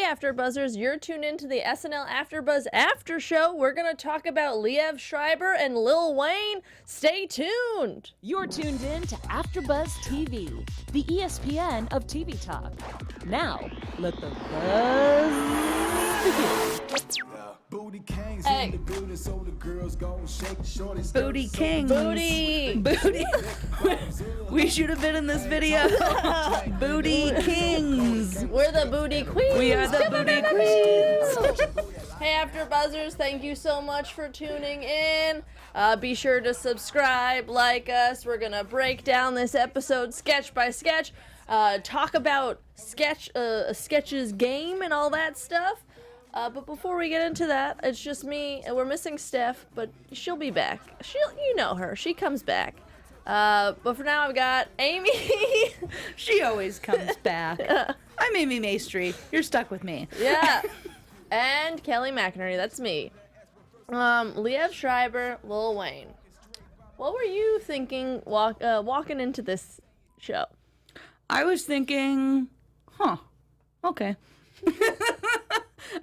AfterBuzzers, you're tuned into the SNL AfterBuzz After Show. We're going to talk about Liev Schreiber and Lil Wayne. Stay tuned. You're tuned in to AfterBuzz TV, the ESPN of TV talk. Now, let the buzz begin. Booty kings Hey. in the building, so the girls gon' shake shorties. Booty kings. Booty. We should have been in this video. Booty kings. We're the Booty Queens. We are the Booty Queens. Hey, AfterBuzzers, thank you so much for tuning in. Be sure to subscribe, like us. We're going to break down this episode sketch by sketch, talk about sketch's game and all that stuff. But before we get into that, it's just me, and we're missing Steph, but she'll be back. You know her. She comes back. But for now, I've got Amy. She always comes back. I'm Amy Maestri. You're stuck with me. Yeah. And Kelly McInerney. That's me. Liev Schreiber, Lil Wayne. What were you thinking walking into this show? I was thinking, okay.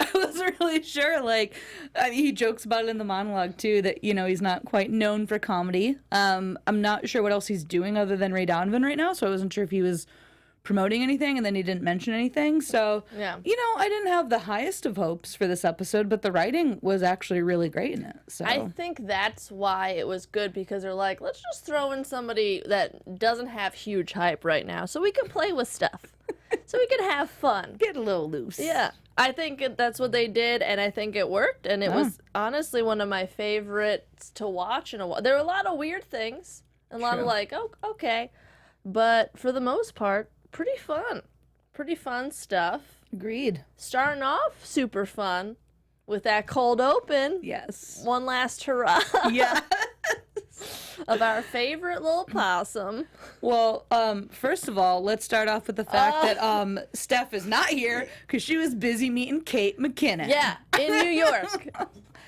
I wasn't really sure. Like, I mean, he jokes about it in the monologue too, that, you know, he's not quite known for comedy. I'm not sure what else he's doing other than Ray Donovan right now, so I wasn't sure if he was promoting anything, and then he didn't mention anything. So, yeah. You know, I didn't have the highest of hopes for this episode, but the writing was actually really great in it. So I think that's why it was good, because they're like, let's just throw in somebody that doesn't have huge hype right now, so we can play with stuff, so we can have fun. Get a little loose. Yeah. I think that's what they did, and I think it worked, and it was honestly one of my favorites to watch in a while. There were a lot of weird things, and a lot of like, oh, okay, but for the most part, pretty fun stuff. Agreed. Starting off super fun with that cold open. Yes. One last hurrah. Yeah. Of our favorite little possum. Well, first of all, let's start off with the fact that Steph is not here because she was busy meeting Kate McKinnon. Yeah, in New York.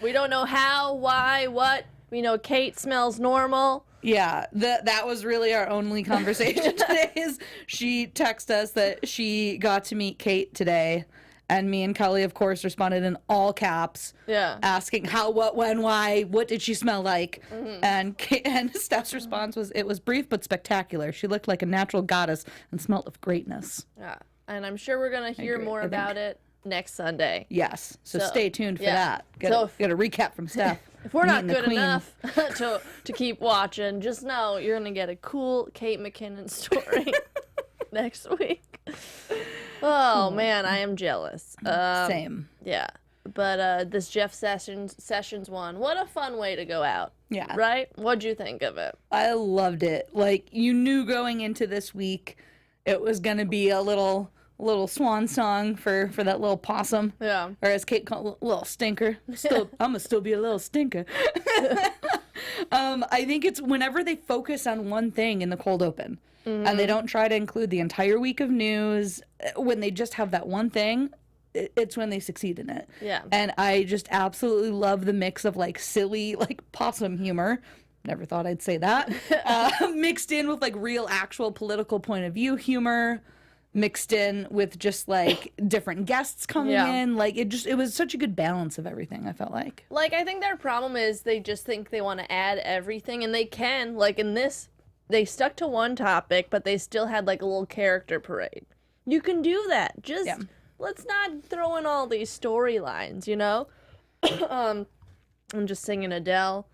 We don't know how, why, what. We know Kate smells normal. Yeah, that was really our only conversation today. Is she texted us that she got to meet Kate today, and me and Kelly, of course, responded in all caps. Yeah. Asking how, what, when, why, what did she smell like? Mm-hmm. And Steph's response was, it was brief but spectacular. She looked like a natural goddess and smelt of greatness. Yeah, and I'm sure we're going to hear more about it next Sunday. Yes, so stay tuned for that. Get a recap from Steph. If we're not good Queen. enough to keep watching, just know you're going to get a cool Kate McKinnon story next week. Oh, man, I am jealous. Same. Yeah, but this Jeff Sessions one, what a fun way to go out. Yeah. Right? What'd you think of it? I loved it. Like, you knew going into this week it was going to be a little swan song for that little possum. Yeah. Or as Kate called it, little stinker. I'm going to still be a little stinker. I think it's whenever they focus on one thing in the cold open, and they don't try to include the entire week of news, when they just have that one thing, it's when they succeed in it. Yeah. And I just absolutely love the mix of like silly, like possum humor. Never thought I'd say that. Mixed in with like real actual political point of view humor. Mixed in with just like different guests coming in. Like it was such a good balance of everything, I felt like. Like, I think their problem is they just think they want to add everything, and they can. Like in this, they stuck to one topic, but they still had like a little character parade. You can do that. Just let's not throw in all these storylines, you know? I'm just singing Adele.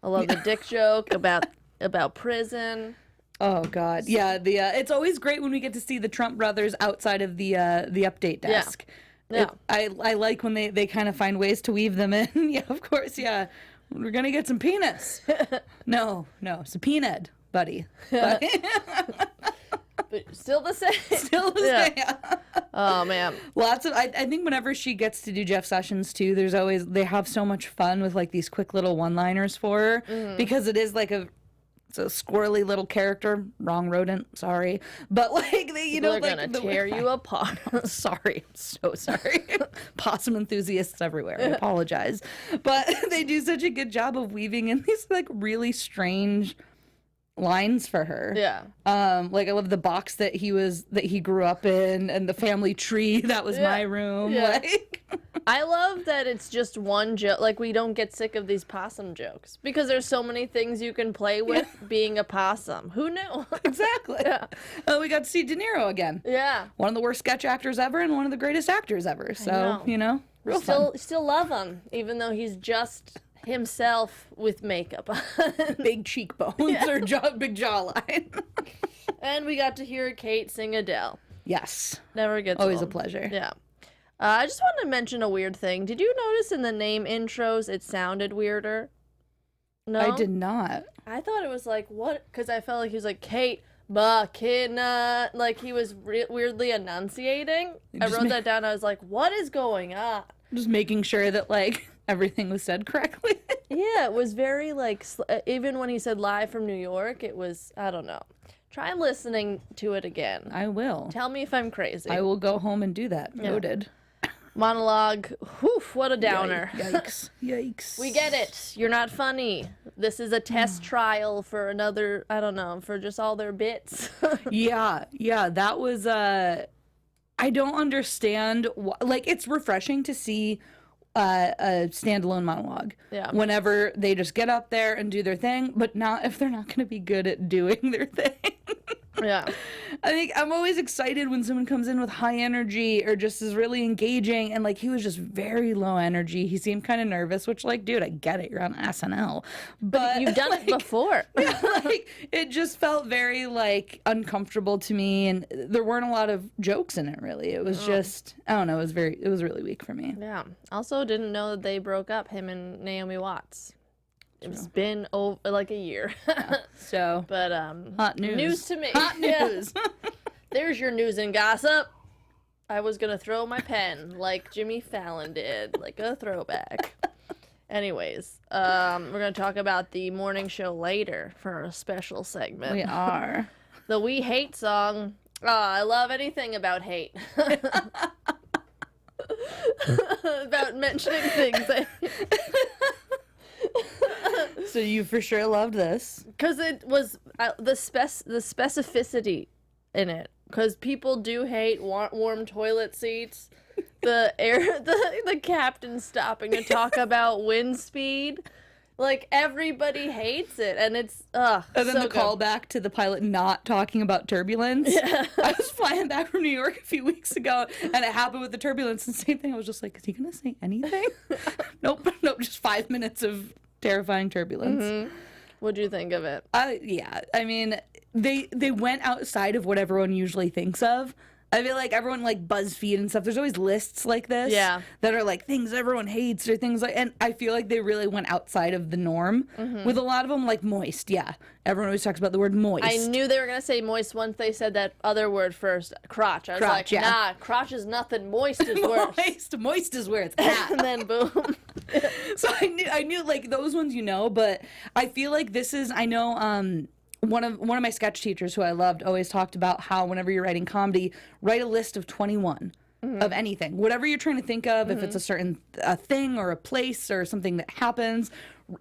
I love the dick joke about prison. Oh God, yeah. It's always great when we get to see the Trump brothers outside of the update desk. Yeah. I like when they kind of find ways to weave them in. Yeah, of course. Yeah, we're gonna get some penis. No, subpoenaed, buddy. But still the same. Still the same. Oh man. Lots of. I think whenever she gets to do Jeff Sessions too, they have so much fun with like these quick little one-liners for her because it is like it's a squirrely little character. Wrong rodent. Sorry. But like they're gonna tear you apart. Sorry. I'm so sorry. Possum enthusiasts everywhere. I apologize. But they do such a good job of weaving in these like really strange lines for her. Yeah. Like I love the box that he grew up in and the family tree that was my room. Yeah. Like I love that it's just one joke. Like, we don't get sick of these possum jokes because there's so many things you can play with being a possum. Who knew? exactly. Yeah. We got to see De Niro again. Yeah. One of the worst sketch actors ever and one of the greatest actors ever. So, know. you know, real fun. Still love him, even though he's just himself with makeup on. Big cheekbones or big jawline. And we got to hear Kate sing Adele. Yes. Never gets Always old. a pleasure. Yeah. I just wanted to mention a weird thing. Did you notice in the name intros it sounded weirder? No? I did not. I thought it was like, what? Because I felt like he was like, Kate McInerney. Like, he was weirdly enunciating. I wrote that down. I was like, what is going on? Just making sure that, like, everything was said correctly. Yeah, it was very, like, even when he said live from New York, it was, I don't know. Try listening to it again. I will. Tell me if I'm crazy. I will go home and do that. Noted. Monologue. Whew, what a downer. Yikes. Yikes. We get it. You're not funny. This is a test trial for another, I don't know, for just all their bits. Yeah, that was, I don't understand, like, it's refreshing to see a standalone monologue. Yeah. Whenever they just get up there and do their thing, but not if they're not going to be good at doing their thing. Yeah. I think I'm always excited when someone comes in with high energy or just is really engaging, and like he was just very low energy. He seemed kind of nervous, which like, dude, I get it. You're on SNL, but You've done it before. yeah, like it just felt very like uncomfortable to me, and there weren't a lot of jokes in it. Really, it was just I don't know. It was really weak for me. Yeah. Also, didn't know that they broke up, him and Naomi Watts. It's been like a year. So, But hot news. News to me. Hot news. There's your news and gossip. I was gonna throw my pen like Jimmy Fallon did, like a throwback. Anyways, we're gonna talk about the morning show later for a special segment. We are. The We Hate song. Oh, I love anything about hate. About mentioning things. So you for sure loved this. Because it was the specificity in it. Because people do hate warm toilet seats. The captain stopping to talk about wind speed. Like, everybody hates it, and it's, And then so the good. callback to the pilot not talking about turbulence. Yeah. I was flying back from New York a few weeks ago, and it happened with the turbulence. And same thing. I was just like, is he going to say anything? Nope. Just 5 minutes of terrifying turbulence. Mm-hmm. What'd you think of it? Yeah. I mean, they went outside of what everyone usually thinks of. I feel like everyone, like BuzzFeed and stuff, there's always lists like this that are like things everyone hates or things like, and I feel like they really went outside of the norm with a lot of them, like moist. Yeah. Everyone always talks about the word moist. I knew they were going to say moist once they said that other word first, crotch. I was Crotch, like, yeah. nah, crotch is nothing. Moist is worse. Moist is where it's at. And then boom. So I knew like those ones, but I feel like this is, I know, one of my sketch teachers who I loved always talked about how whenever you're writing comedy, write a list of 21 of anything, whatever you're trying to think of. If it's a certain thing or a place or something that happens,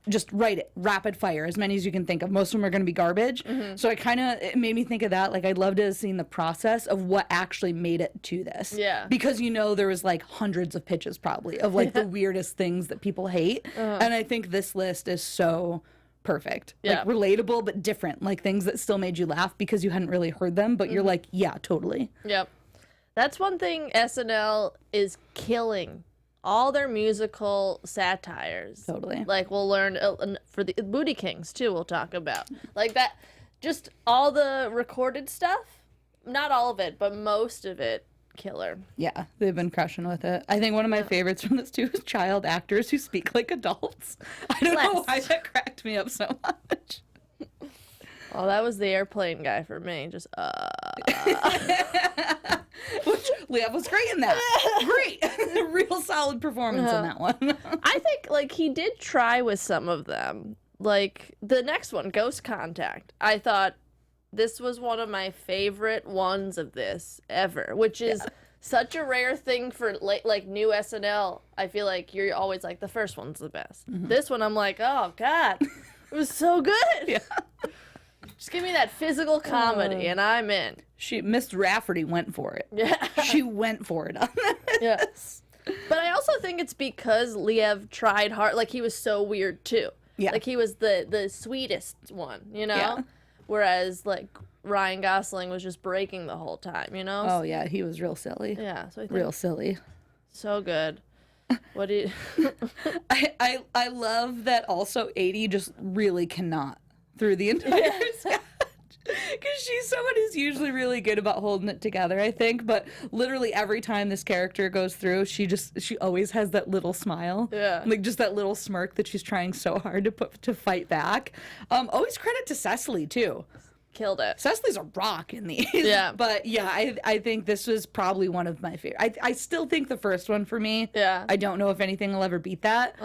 just write it rapid fire, as many as you can think of. Most of them are going to be garbage. So it made me think of that. Like, I'd love to have seen the process of what actually made it to this. Yeah. Because there was like hundreds of pitches probably of like the weirdest things that people hate. And I think this list is so perfect. Yeah. Like relatable but different, like things that still made you laugh because you hadn't really heard them, but you're like, yeah, totally. Yep. That's one thing SNL is killing. All their musical satires. Totally. Like, we'll learn for the Booty Kings too, we'll talk about. Like that, just all the recorded stuff, not all of it, but most of it, killer. Yeah, they've been crushing with it. I think one of my favorites from this too is child actors who speak like adults. I don't know why that cracked me up so much. Oh, that was the airplane guy for me. Just Which Liev was great in that. Great. Real solid performance in that one. I think like he did try with some of them. Like the next one, Ghost Contact. I thought this was one of my favorite ones of this ever, which is such a rare thing for like new SNL. I feel like you're always like the first one's the best. This one I'm like, oh god, it was so good. Yeah. Just give me that physical comedy, and I'm in. Miss Rafferty went for it. Yeah. She went for it on this. Yes. But I also think it's because Liev tried hard. Like, he was so weird, too. Yeah. Like, he was the sweetest one, you know? Yeah. Whereas, like, Ryan Gosling was just breaking the whole time, you know? Oh, yeah, he was real silly. Yeah, so I think Real silly. so good. What do you... I love that also 80 just really cannot through the entire sketch. Because she's someone who's usually really good about holding it together, I think. But literally every time this character goes through, she always has that little smile. Yeah. Like just that little smirk that she's trying so hard to fight back. Always credit to Cecily, too. Killed it. Cecily's a rock in these. Yeah. But yeah, I think this was probably one of my favorite. I still think the first one for me. Yeah. I don't know if anything will ever beat that.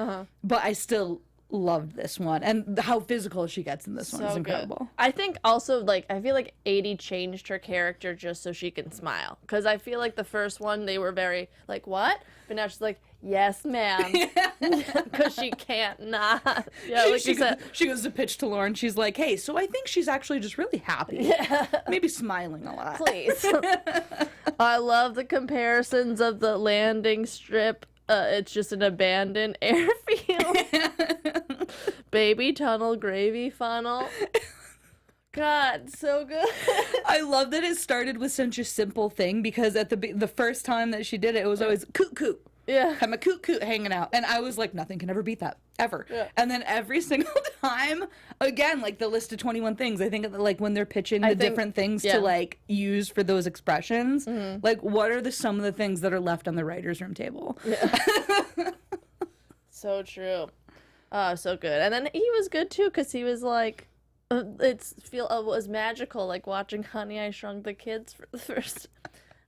But I still loved this one. And how physical she gets in this one is incredible. Good. I think also, like, I feel like 80 changed her character just so she can smile. Because I feel like the first one, they were very, like, what? But now she's like, yes, ma'am. Because she can't not. Yeah, like you said. She goes to pitch to Lauren. She's like, hey, so I think she's actually just really happy. Yeah. Maybe smiling a lot. Please. I love the comparisons of the landing strip. It's just an abandoned airfield. Baby tunnel, gravy funnel. God, so good. I love that it started with such a simple thing because at the first time that she did it, it was always coot coot. Yeah. I'm a coot coot hanging out. And I was like, nothing can ever beat that, ever. Yeah. And then every single time, again, like the list of 21 things, I think like when they're pitching the different things to like use for those expressions, like what are some of the things that are left on the writer's room table? Yeah. So true. Oh, so good. And then he was good too because he was like, it was magical, like watching Honey, I Shrunk the Kids for the first.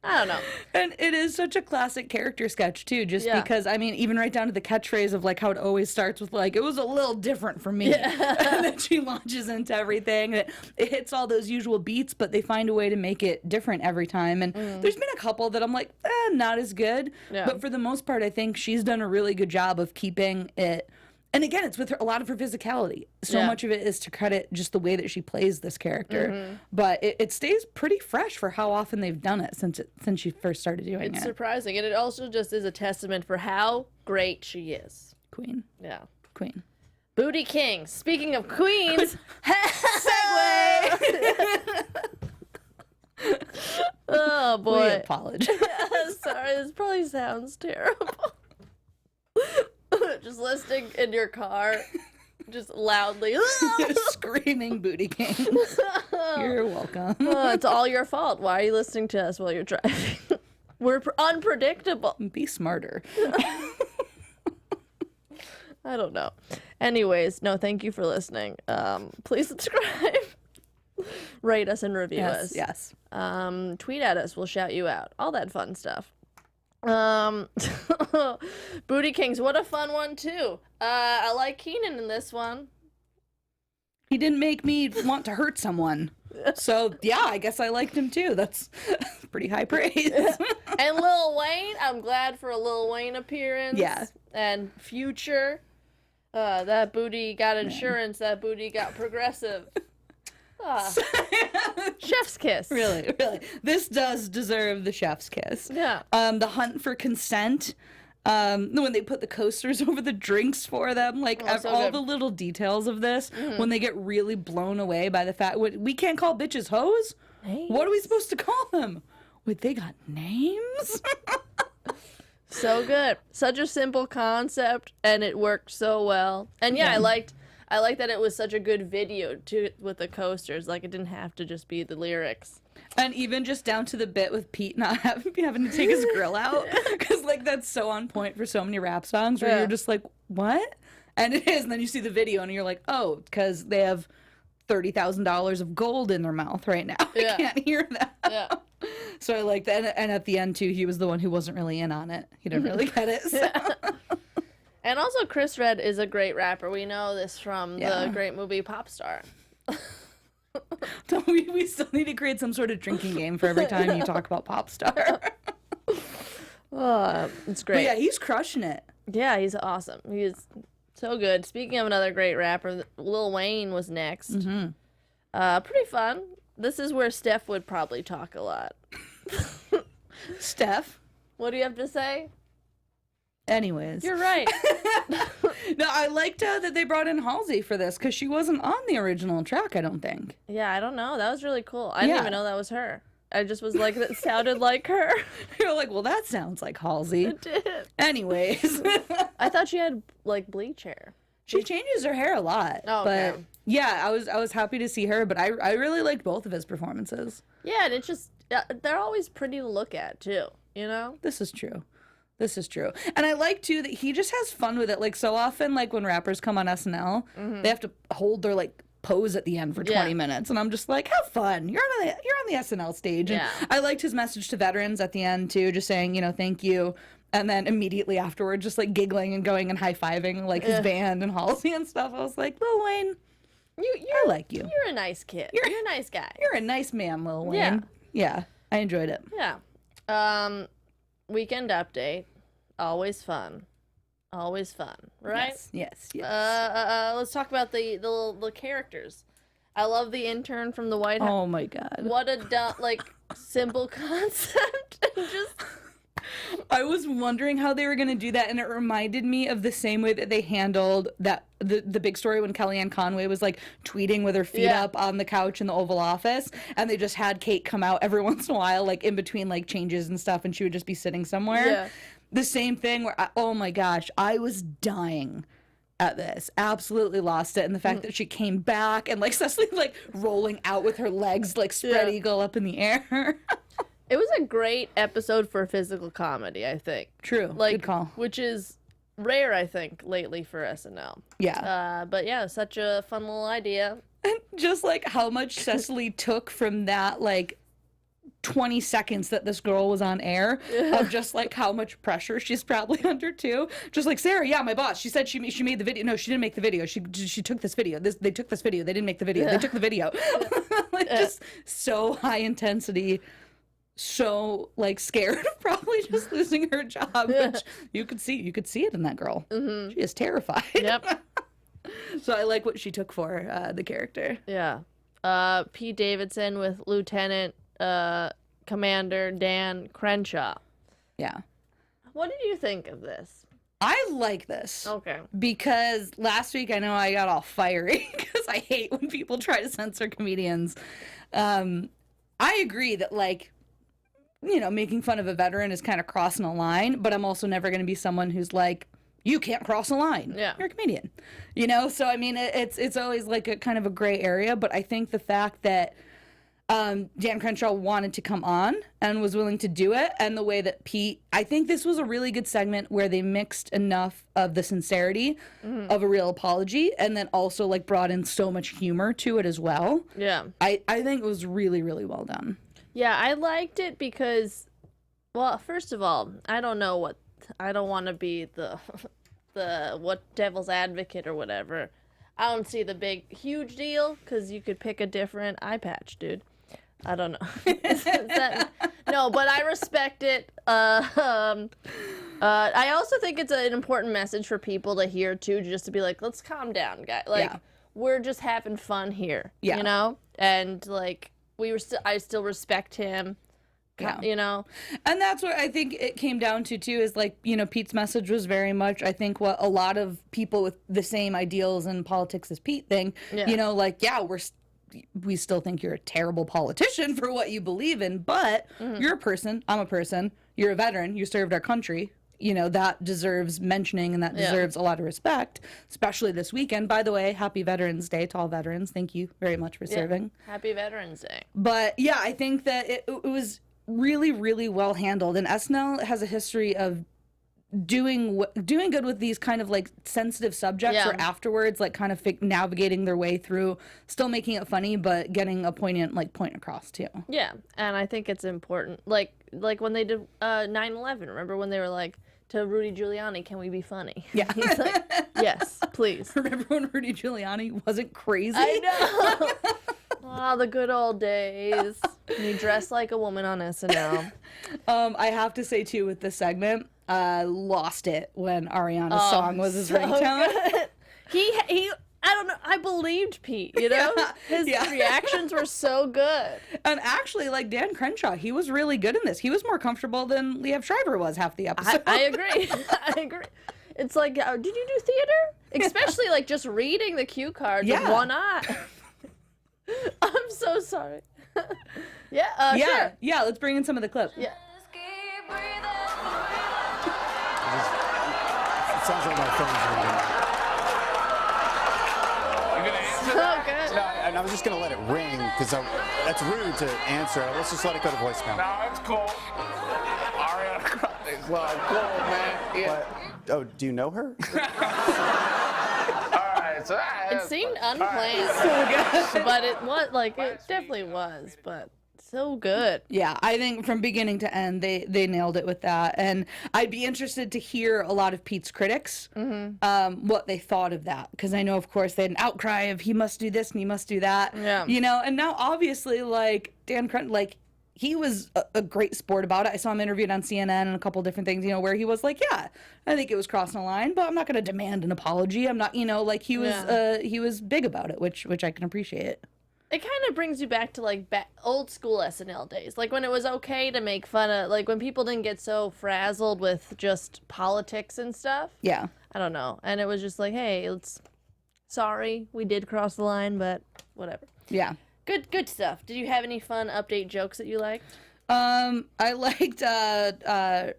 I don't know. And it is such a classic character sketch too, just because, I mean, even right down to the catchphrase of like how it always starts with like, it was a little different for me. Yeah. And then she launches into everything. It hits all those usual beats, but they find a way to make it different every time. And there's been a couple that I'm like, not as good. Yeah. But for the most part, I think she's done a really good job of keeping it. And again, it's with a lot of her physicality. So much of it is to credit just the way that she plays this character. But it stays pretty fresh for how often they've done it since she first started doing it. It's surprising. And it also just is a testament for how great she is. Queen. Yeah. Queen. Booty King. Speaking of queens. Segue! Oh, boy. We apologize. Sorry, this probably sounds terrible. Just listening in your car, just loudly screaming Booty Kings. You're welcome. It's all your fault. Why are you listening to us while you're driving? We're unpredictable. Be smarter. I don't know. Anyways, no, thank you for listening. Please subscribe. Rate us and review us. Yes. Tweet at us. We'll shout you out. All that fun stuff. Booty Kings, what a fun one too. I like Kenan in this one. He didn't make me want to hurt someone. So yeah, I guess I liked him too. That's pretty high praise. And Lil Wayne, I'm glad for a Lil Wayne appearance. Yeah. And Future. That booty got insurance, that booty got progressive. Chef's kiss. Really. This does deserve the chef's kiss. Yeah. The hunt for consent. When they put the coasters over the drinks for them, like all the little details of this, when they get really blown away by the fact we can't call bitches hoes. Names? What are we supposed to call them? Wait, they got names? So good. Such a simple concept, and it worked so well. And yeah. I liked that it was such a good video too with the coasters. Like it didn't have to just be the lyrics. And even just down to the bit with Pete not having to take his grill out, because like that's so on point for so many rap songs where you're just like, what? And it is, and then you see the video and you're like, oh, because they have $30,000 of gold in their mouth right now. I can't hear that. Yeah. So I like that, and at the end too, he was the one who wasn't really in on it. He didn't really get it. So. And also, Chris Redd is a great rapper. We know this from the great movie Popstar. We still need to create some sort of drinking game for every time you talk about Popstar. It's great. But yeah, he's crushing it. Yeah, he's awesome. He's so good. Speaking of another great rapper, Lil Wayne was next. Pretty fun. This is where Steph would probably talk a lot. Steph? What do you have to say? Anyways. You're right. No, I liked that they brought in Halsey for this because she wasn't on the original track, I don't think. Yeah, I don't know. That was really cool. I didn't even know that was her. I just was like, that sounded like her. You're like, well, that sounds like Halsey. It did. Anyways. I thought she had, like, bleach hair. She changes her hair a lot. Oh, okay. But yeah, I was happy to see her, but I really liked both of his performances. Yeah, and it's just, they're always pretty to look at, too, you know? This is true. This is true. And I like, too, that he just has fun with it. Like, so often, like, when rappers come on SNL, they have to hold their, like, pose at the end for 20 minutes. And I'm just like, have fun. You're on the SNL stage. And I liked his message to veterans at the end, too, just saying, you know, thank you. And then immediately afterward, just, like, giggling and going and high-fiving, like, his band and Halsey and stuff. I was like, Lil Wayne, I like you. You're a nice kid. You're a nice guy. You're a nice man, Lil Wayne. Yeah, I enjoyed it. Yeah. Weekend update. Always fun. Always fun, right? Yes. Let's talk about the characters. I love the intern from the White House. Oh my God. What a dumb, like, simple concept. And just... I was wondering how they were going to do that, and it reminded me of the same way that they handled that the big story when Kellyanne Conway was, like, tweeting with her feet up on the couch in the Oval Office, and they just had Kate come out every once in a while, like, in between, like, changes and stuff, and she would just be sitting somewhere. Yeah. The same thing where, oh my gosh, I was dying at this. Absolutely lost it. And the fact that she came back and, like, Cecily, like, rolling out with her legs, like, spread eagle up in the air. It was a great episode for physical comedy, I think. True. Like, good call. Which is rare, I think, lately for SNL. Yeah. But yeah, such a fun little idea. And just, like, how much Cecily took from that, like, 20 seconds that this girl was on air of just, like, how much pressure she's probably under, too. Just like, Sarah, my boss, she said she made the video. No, she didn't make the video. She took this video. They took this video. They didn't make the video. They took the video. Like, just so high intensity. So, like, scared of probably just losing her job, which you could see it in that girl. Mm-hmm. She is terrified. Yep. So I like what she took for the character. Yeah. Pete Davidson with Lieutenant Commander Dan Crenshaw. Yeah. What did you think of this? I like this. Okay. Because last week I know I got all fiery because I hate when people try to censor comedians. I agree that, like, you know, making fun of a veteran is kind of crossing a line, but I'm also never going to be someone who's like, you can't cross a line. Yeah. You're a comedian. You know? So, I mean, it's always like a kind of a gray area, but I think the fact that Dan Crenshaw wanted to come on and was willing to do it, and the way that Pete, I think this was a really good segment where they mixed enough of the sincerity of a real apology and then also, like, brought in so much humor to it as well. Yeah. I think it was really, really well done. Yeah, I liked it because, well, first of all, I don't want to be the what devil's advocate or whatever. I don't see the big, huge deal because you could pick a different eye patch, dude. I don't know. No, but I respect it. I also think it's an important message for people to hear, too, just to be like, let's calm down, guys. Like, we're just having fun here, you know? And, like, I still respect him, you know? And that's what I think it came down to, too, is, like, you know, Pete's message was very much, I think, what a lot of people with the same ideals in politics as Pete think, you know, like, we still think you're a terrible politician for what you believe in, but you're a person, I'm a person, you're a veteran, you served our country. You know, that deserves mentioning and that deserves a lot of respect, especially this weekend. By the way, happy Veterans Day to all veterans. Thank you very much for serving. Happy Veterans Day. But yeah, I think that it was really, really well handled. And SNL has a history of doing good with these kind of, like, sensitive subjects or afterwards, like, kind of navigating their way through, still making it funny, but getting a poignant, like, point across too. Yeah, and I think it's important. Like when they did 9/11, remember when they were like, to Rudy Giuliani, can we be funny? Yeah. He's like, yes, please. Remember when Rudy Giuliani wasn't crazy? I know. Oh, the good old days. And he dressed like a woman on SNL. I have to say, too, with this segment, lost it when Ariana's song was his ringtone. Good. He I don't know. I believed Pete, you know? His reactions were so good. And actually, like, Dan Crenshaw, he was really good in this. He was more comfortable than Liev Schreiber was half the episode. I agree. I agree. It's like, did you do theater? Especially, like, just reading the cue cards with one eye. I'm so sorry. Sure. Yeah, let's bring in some of the clips. Yeah. It sounds like my phone's ringing. So good. No, and I was just going to let it ring because that's rude to answer. Let's just let it go to voicemail. No, it's cool. Ariana Grande's like, cool, man. Yeah. Oh, do you know her? All right, so It seemed unplanned. But it was, like, it definitely was, but so good. Yeah, I think from beginning to end, they nailed it with that. And I'd be interested to hear a lot of Pete's critics, what they thought of that. Because I know, of course, they had an outcry of he must do this and he must do that. Yeah. You know, and now obviously, like, Dan Crenshaw, like, he was a great sport about it. I saw him interviewed on CNN and a couple different things, you know, where he was like, yeah, I think it was crossing a line, but I'm not going to demand an apology. I'm not, you know, like, he was big about it, which I can appreciate. It kind of brings you back to, like, old school SNL days. Like, when it was okay to make fun of, like, when people didn't get so frazzled with just politics and stuff. Yeah. I don't know. And it was just like, hey, sorry, we did cross the line, but whatever. Yeah. Good stuff. Did you have any fun update jokes that you liked? I liked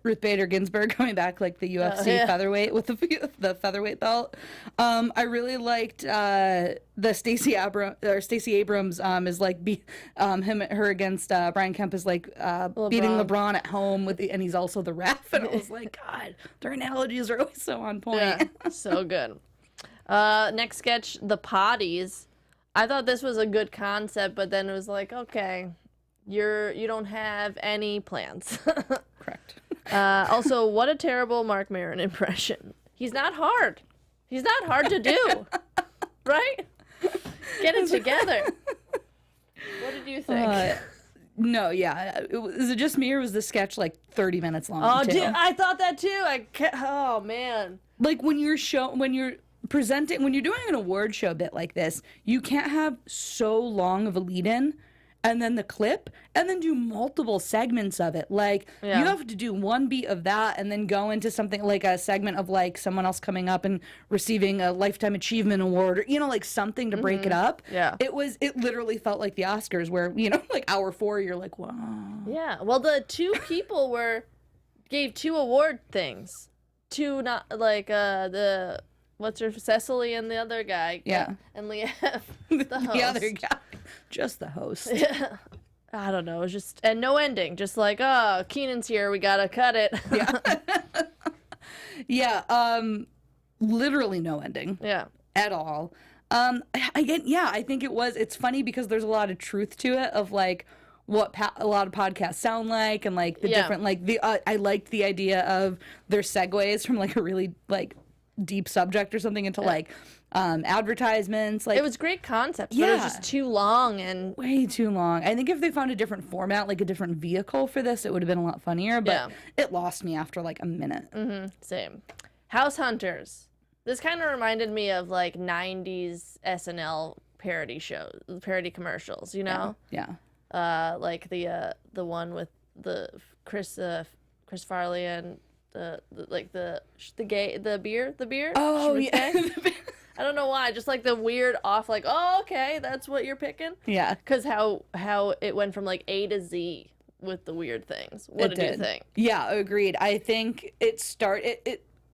Ruth Bader Ginsburg coming back, like the UFC featherweight with the featherweight belt. I really liked the Stacey Abrams is like her against Brian Kemp is like beating LeBron at home and he's also the ref, and I was like, God, their analogies are always so on point. Yeah, so good. Next sketch, the Potties. I thought this was a good concept, but then it was like, okay, you don't have any plans. Correct. Also, what a terrible Marc Maron impression. He's not hard. He's not hard to do. Right? Get it together. What did you think? No, yeah. Is it just me, or was the sketch like 30 minutes long? Oh, too? dude, I thought that too. Oh, man. Like when you're presenting, when you're doing an award show bit like this, you can't have so long of a lead-in and then the clip and then do multiple segments of it. Like, you have to do one beat of that and then go into something like a segment of like someone else coming up and receiving a Lifetime Achievement Award, or, you know, like something to break it up. Yeah. It literally felt like the Oscars where, you know, like hour 4, you're like, wow. Yeah. Well, the two people gave 2 award things. 2, not like what's her, Cecily and the other guy. Yeah. And Liev, the host. The other guy. Just the host. Yeah. I don't know. It was just, and no ending. Just like, oh, Keenan's here. We gotta cut it. Yeah. Yeah. Literally no ending. Yeah. At all. I think it's funny because there's a lot of truth to it of like what a lot of podcasts sound like, and like the different, like I liked the idea of their segues from like a really like deep subject or something into like advertisements. Like, it was great concept, but it was just too long and way too long. I think if they found a different format, like a different vehicle for this, it would have been a lot funnier, but it lost me after like a minute. Same. House Hunters. This kind of reminded me of like 90s SNL parody commercials, you know? Yeah. Like the one with the Chris Farley and the beer. Oh, yeah. I don't know why. Just like the weird off, like, oh, okay, that's what you're picking. Yeah. Because how it went from like A to Z with the weird things. What did you think? Yeah, agreed. I think it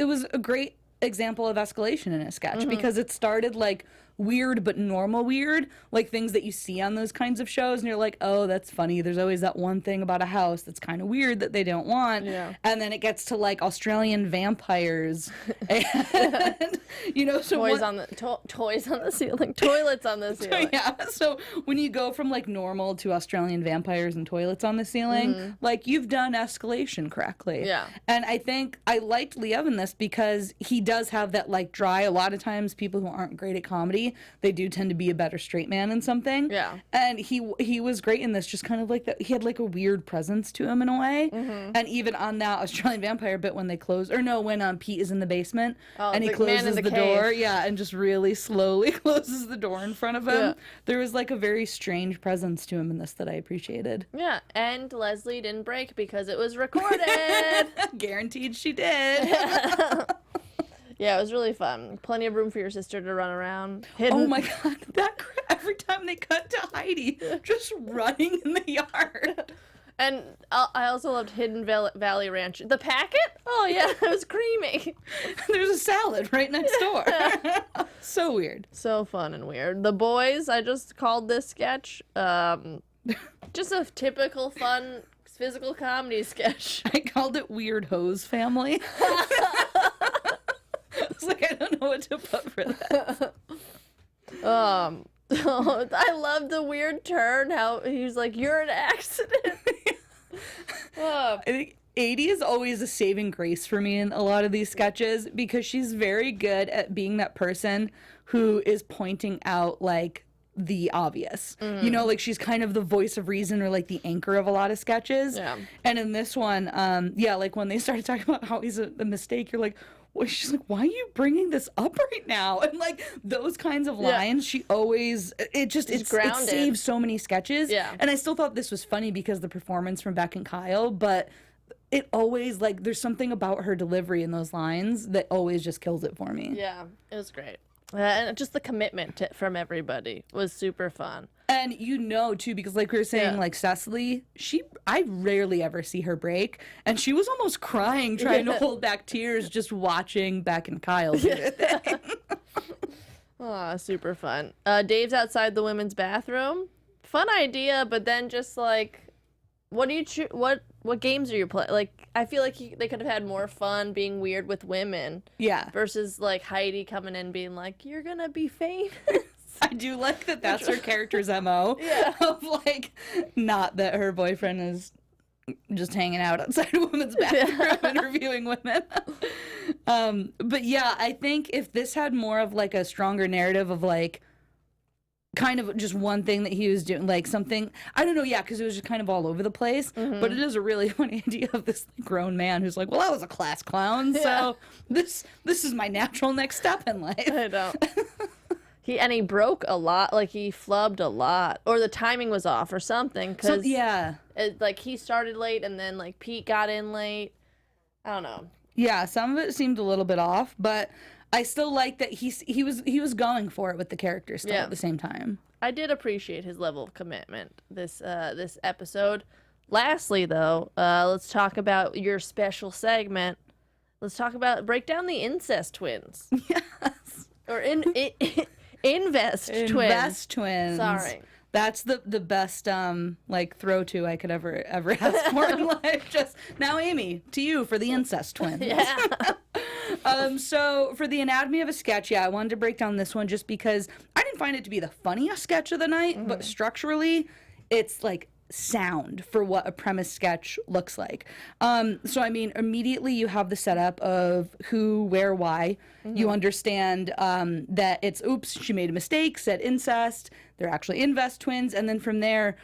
was a great example of escalation in a sketch because it started like weird but normal weird, like things that you see on those kinds of shows, and you're like, oh, that's funny. There's always that one thing about a house that's kind of weird that they don't want. Yeah. And then it gets to like Australian vampires, and you know, so toys on the ceiling, toilets on the ceiling. Yeah. So when you go from like normal to Australian vampires and toilets on the ceiling, like you've done escalation correctly. Yeah. And I think I liked Liev in this because he does have that like dry. A lot of times people who aren't great at comedy family, they do tend to be a better straight man in something. Yeah. And he was great in this, just kind of like that. He had like a weird presence to him in a way. And even on that Australian Vampire bit when they close, or no, when Pete is in the basement and he the man in closes the the cave. door, and just really slowly closes the door in front of him. Yeah. There was like a very strange presence to him in this that I appreciated. Yeah, and Leslie didn't break because it was recorded. Guaranteed she did. Yeah, it was really fun. Plenty of room for your sister to run around. Hidden. Oh my god, every time they cut to Heidi just running in the yard. And I also loved Hidden Valley Ranch. The packet? Oh yeah, it was creamy. There's a salad right next door. So weird. So fun and weird. The boys, I just called this sketch just a typical fun physical comedy sketch. I called it Weird Hose Family. I was like, I don't know what to put for that. I love the weird turn, how he was like, you're an accident. I think 80 is always a saving grace for me in a lot of these sketches because she's very good at being that person who is pointing out like the obvious. You know, like she's kind of the voice of reason or like the anchor of a lot of sketches. Yeah. And in this one, like when they started talking about how he's a mistake, you're like, well, she's like, why are you bringing this up right now? And like those kinds of lines, she always, it grounded. saves so many sketches. Yeah. And I still thought this was funny because the performance from Beck and Kyle, but it always, like, there's something about her delivery in those lines that always just kills it for me. Yeah, it was great. And just the commitment from everybody was super fun. And you know, too, because like we were saying, Yeah. like Cecily, I rarely ever see her break. And she was almost crying, trying to hold back tears, just watching Beck and Kyle do their thing. Aw, super fun. Dave's outside the women's bathroom. Fun idea, but then just like, what do you what games are you playing? Like, I feel like they could have had more fun being weird with women. Yeah. Versus like Heidi coming in being like, you're gonna be famous. I do like that that's her character's MO. Yeah. Of like, not that her boyfriend is just hanging out outside a women's bathroom interviewing women. But yeah, I think if this had more of like a stronger narrative of like, kind of just one thing that he was doing, like something, I don't know, yeah, because it was just kind of all over the place, but it is a really funny idea of this grown man who's like, well, I was a class clown, so this is my natural next step in life. I know. He broke a lot, like he flubbed a lot, or the timing was off or something, because like he started late and then like Pete got in late. I don't know. Yeah, some of it seemed a little bit off, but I still like that he was going for it with the character still at the same time. I did appreciate his level of commitment this episode. Lastly, though, let's talk about your special segment. Let's break down the incest twins. Yes. Or invest twins. Invest twins. Sorry. That's the best like throw to I could ever ask for in life. Just now, Amy, to you for the incest twins. Yeah. So for the anatomy of a sketch, I wanted to break down this one just because I didn't find it to be the funniest sketch of the night, but structurally, it's like sound for what a premise sketch looks like. So I mean, immediately you have the setup of who, where, why. You understand that it's, oops, she made a mistake, said incest. They're actually invest twins. And then from there,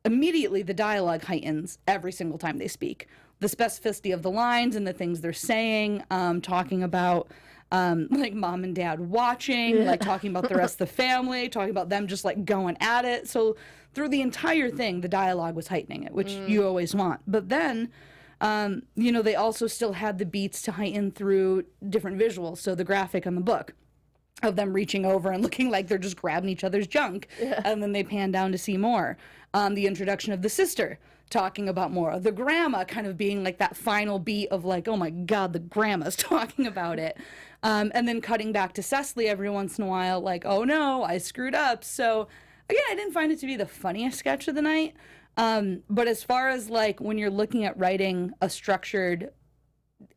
immediately the dialogue heightens every single time they speak. The specificity of the lines and the things they're saying, talking about like mom and dad watching, like talking about the rest of the family, talking about them just like going at it. So through the entire thing, the dialogue was heightening it, which you always want. But then, they also still had the beats to heighten through different visuals. So the graphic on the book of them reaching over and looking like they're just grabbing each other's junk. And then they pan down to see more. The introduction of the sister talking about more. The grandma kind of being like that final beat of like, oh my God, the grandma's talking about it. And then cutting back to Cecily every once in a while, like, oh no, I screwed up. So again, I didn't find it to be the funniest sketch of the night. But as far as like when you're looking at writing a structured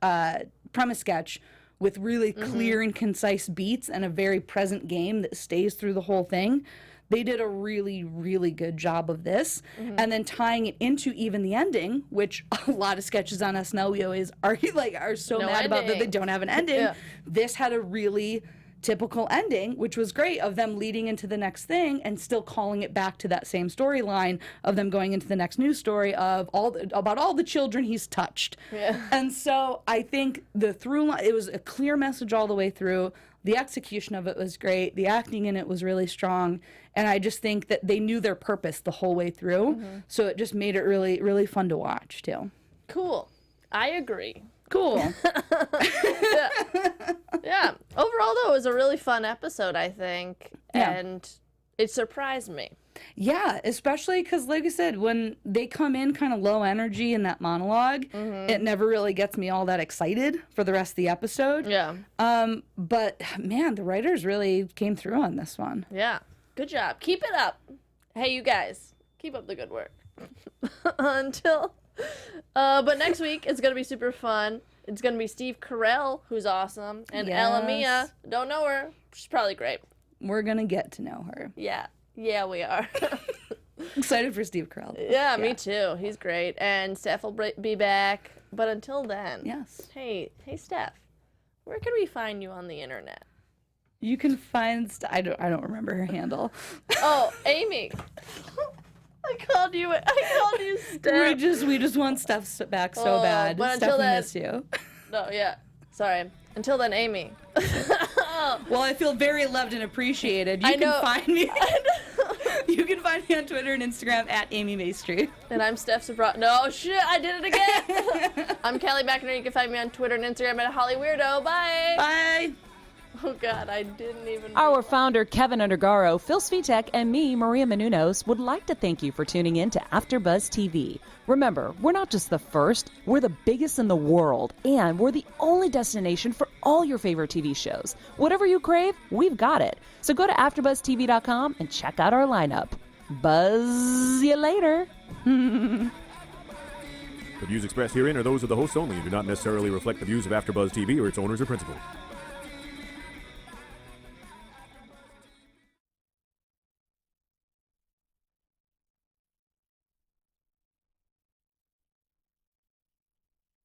premise sketch with really clear and concise beats and a very present game that stays through the whole thing, they did a really, really good job of this. And then tying it into even the ending, which a lot of sketches on SNL we always argue, like, are so mad about that they don't have an ending. This had a really typical ending, which was great, of them leading into the next thing and still calling it back to that same storyline of them going into the next news story of about all the children he's touched. Yeah. And so I think the through line, it was a clear message all the way through. The execution of it was great. The acting in it was really strong. And I just think that they knew their purpose the whole way through. So it just made it really, really fun to watch, too. Cool. I agree. Cool. Yeah. Overall, though, it was a really fun episode, I think. Yeah. And it surprised me. Yeah, especially because, like I said, when they come in kind of low energy in that monologue, it never really gets me all that excited for the rest of the episode. Yeah. But, man, the writers really came through on this one. Yeah. Good job. Keep it up. Hey, you guys. Keep up the good work. But next week it's going to be super fun. It's going to be Steve Carell, who's awesome, and Ella Mia. Don't know her. She's probably great. We're going to get to know her. Yeah. Yeah, we are. Excited for Steve Carell. Yeah, me too. He's great. And Steph will be back. But until then. Yes. Hey, Steph. Where can we find you on the internet? You can find... I don't remember her handle. Oh, Amy. I called you Steph. We just want Steph back so Oh, bad. but Steph, until we then- miss you. No, yeah. Sorry. Until then, Amy. Well, I feel very loved and appreciated. You I can know. find me. You can find me on Twitter and Instagram at Amy Maestri. And I'm Steph Sabra. No, shit, I did it again. I'm Kelly McInerney. You can find me on Twitter and Instagram at HollyWeirdo. Bye. Bye. Oh, God, I didn't even... Our founder, Kevin Undergaro, Phil Svitek, and me, Maria Menounos, would like to thank you for tuning in to AfterBuzz TV. Remember, we're not just the first, we're the biggest in the world, and we're the only destination for all your favorite TV shows. Whatever you crave, we've got it. So go to AfterBuzzTV.com and check out our lineup. Buzz you later. The views expressed herein are those of the hosts only and do not necessarily reflect the views of AfterBuzz TV or its owners or principals.